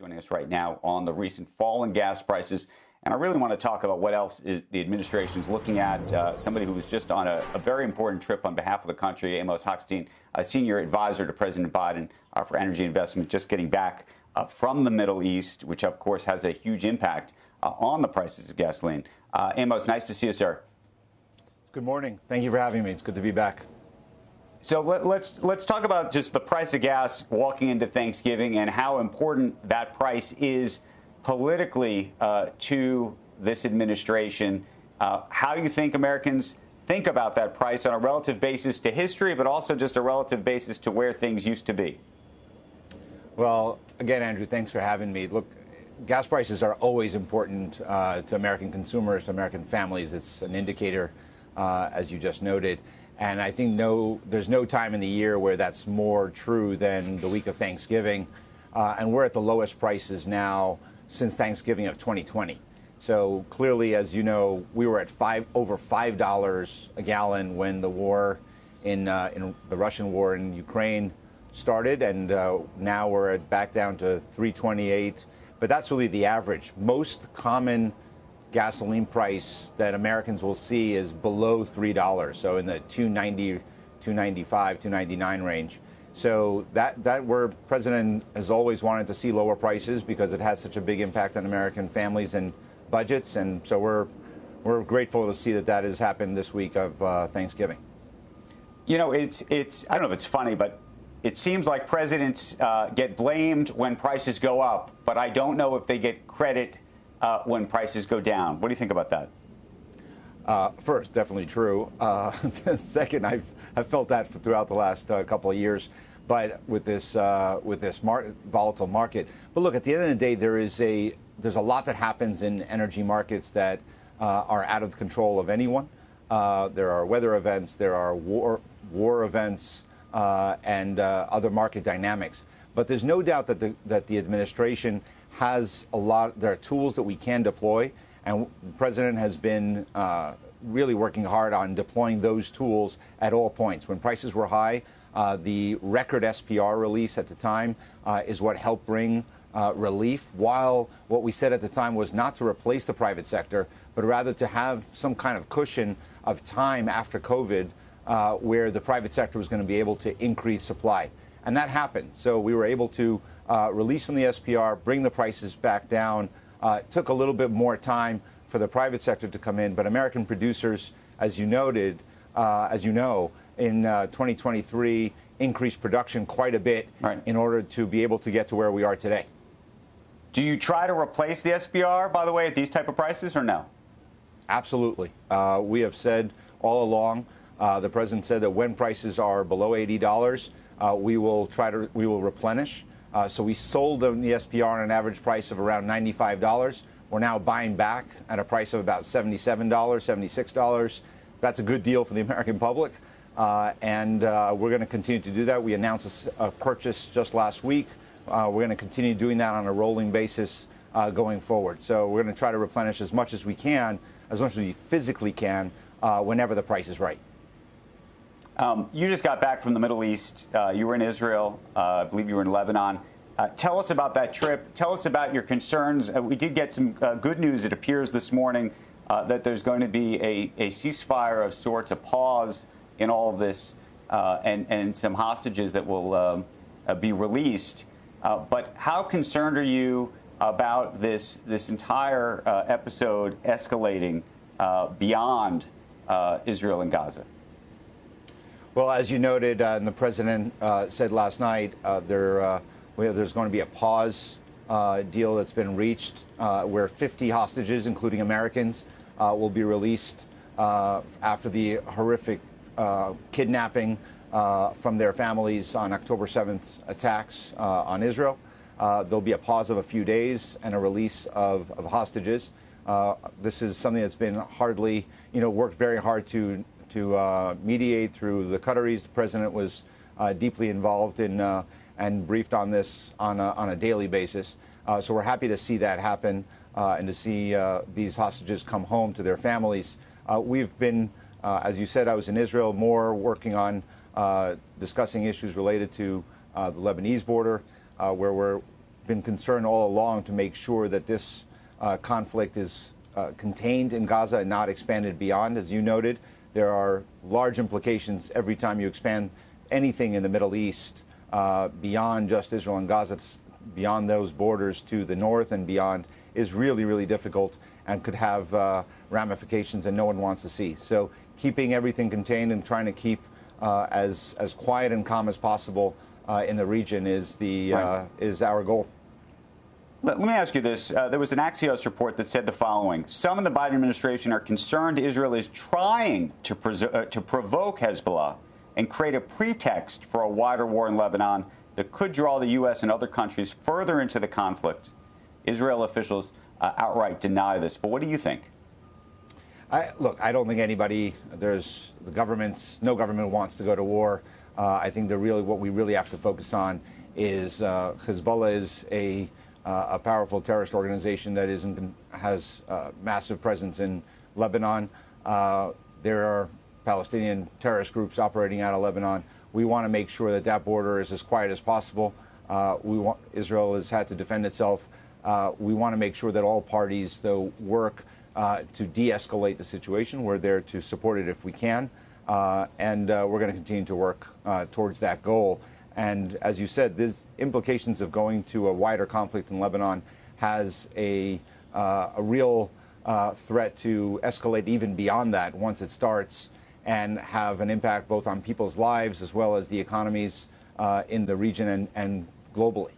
Joining us right now on the recent fall in gas prices. And I really want to talk about what else is the administration is looking at. Somebody who was just on a very important trip on behalf of the country, Amos Hochstein, a senior advisor to President Biden for energy investment, just getting back from the Middle East, which, of course, has a huge impact on the prices of gasoline. Amos, nice to see you, sir. Good morning. Thank you for having me. It's good to be back. So let's talk about just the price of gas walking into Thanksgiving and how important that price is politically to this administration. How you think Americans think about that price on a relative basis to history, but also just a relative basis to where things used to be. Well, again, Andrew, thanks for having me. Look, gas prices are always important to American consumers, to American families. It's an indicator, as you just noted. And I think there's no time in the year where that's more true than the week of Thanksgiving. And we're at the lowest prices now since Thanksgiving of 2020. So clearly, as you know, we were at over $5 a gallon when the war in the Russian war in Ukraine started. And now we're back down to $3.28. But that's really the average. Most common gasoline price that Americans will see is below $3, so in the $2.90, $2.95, $2.99 range. So that where President has always wanted to see lower prices because it has such a big impact on American families and budgets, and so we're grateful to see that has happened this week of Thanksgiving. You know, it's I don't know if it's funny, but it seems like presidents get blamed when prices go up, but I don't know if they get credit when prices go down. What do you think about that? First, definitely true. Second, I've felt that throughout the last couple of years, but with this volatile market. But look, at the end of the day, there's a lot that happens in energy markets that are out of the control of anyone. There are weather events, there are war events, and other market dynamics. But there's no doubt that the administration has there are tools that we can deploy, and the president has been really working hard on deploying those tools at all points. When prices were high, the record SPR release at the time is what helped bring relief, while what we said at the time was not to replace the private sector, but rather to have some kind of cushion of time after COVID where the private sector was going to be able to increase supply. And that happened. So we were able to release from the SPR, bring the prices back down. It took a little bit more time for the private sector to come in, but American producers, as you noted, in 2023 increased production quite a bit in order to be able to get to where we are today. Do you try to replace the SPR, by the way, at these type of prices, or no? Absolutely. We have said all along, the president said that when prices are below $80, we will replenish. So we sold the SPR on an average price of around $95. We're now buying back at a price of about $77, $76. That's a good deal for the American public, and we're going to continue to do that. We announced a purchase just last week. We're going to continue doing that on a rolling basis going forward. So we're going to try to replenish as much as we can, as much as we physically can, whenever the price is right. You just got back from the Middle East. You were in Israel. I believe you were in Lebanon. Tell us about that trip. Tell us about your concerns. We did get some good news, it appears, this morning that there's going to be a ceasefire of sorts, a pause in all of this, and some hostages that will be released. But how concerned are you about this entire episode escalating beyond Israel and Gaza? Well, as you noted, and the president said last night, there's going to be a pause deal that's been reached where 50 hostages, including Americans, will be released after the horrific kidnapping from their families on October 7th attacks on Israel. There'll be a pause of a few days and a release of hostages. This is something that's been worked very hard to mediate through the Qataris. The president was deeply involved in and briefed on this on a daily basis. So we're happy to see that happen and to see these hostages come home to their families. We've been, as you said, I was in Israel more working on discussing issues related to the Lebanese border, where we're been concerned all along to make sure that this conflict is contained in Gaza and not expanded beyond. As you noted, there are large implications every time you expand anything in the Middle East beyond just Israel and Gaza, beyond those borders to the north and beyond, is really, really difficult and could have ramifications that no one wants to see. So keeping everything contained and trying to keep as quiet and calm as possible in the region is our goal. Let me ask you this. There was an Axios report that said the following. Some in the Biden administration are concerned Israel is trying to provoke Hezbollah and create a pretext for a wider war in Lebanon that could draw the U.S. and other countries further into the conflict. Israel officials outright deny this. But what do you think? Look, I don't think no government wants to go to war. I think what we really have to focus on is Hezbollah is a powerful terrorist organization that has massive presence in Lebanon. There are Palestinian terrorist groups operating out of Lebanon. We want to make sure that border is as quiet as possible. Israel has had to defend itself. We want to make sure that all parties, though, work to de-escalate the situation. We're there to support it if we can, and we're going to continue to work towards that goal. And as you said, the implications of going to a wider conflict in Lebanon has a real threat to escalate even beyond that once it starts and have an impact both on people's lives as well as the economies in the region and globally.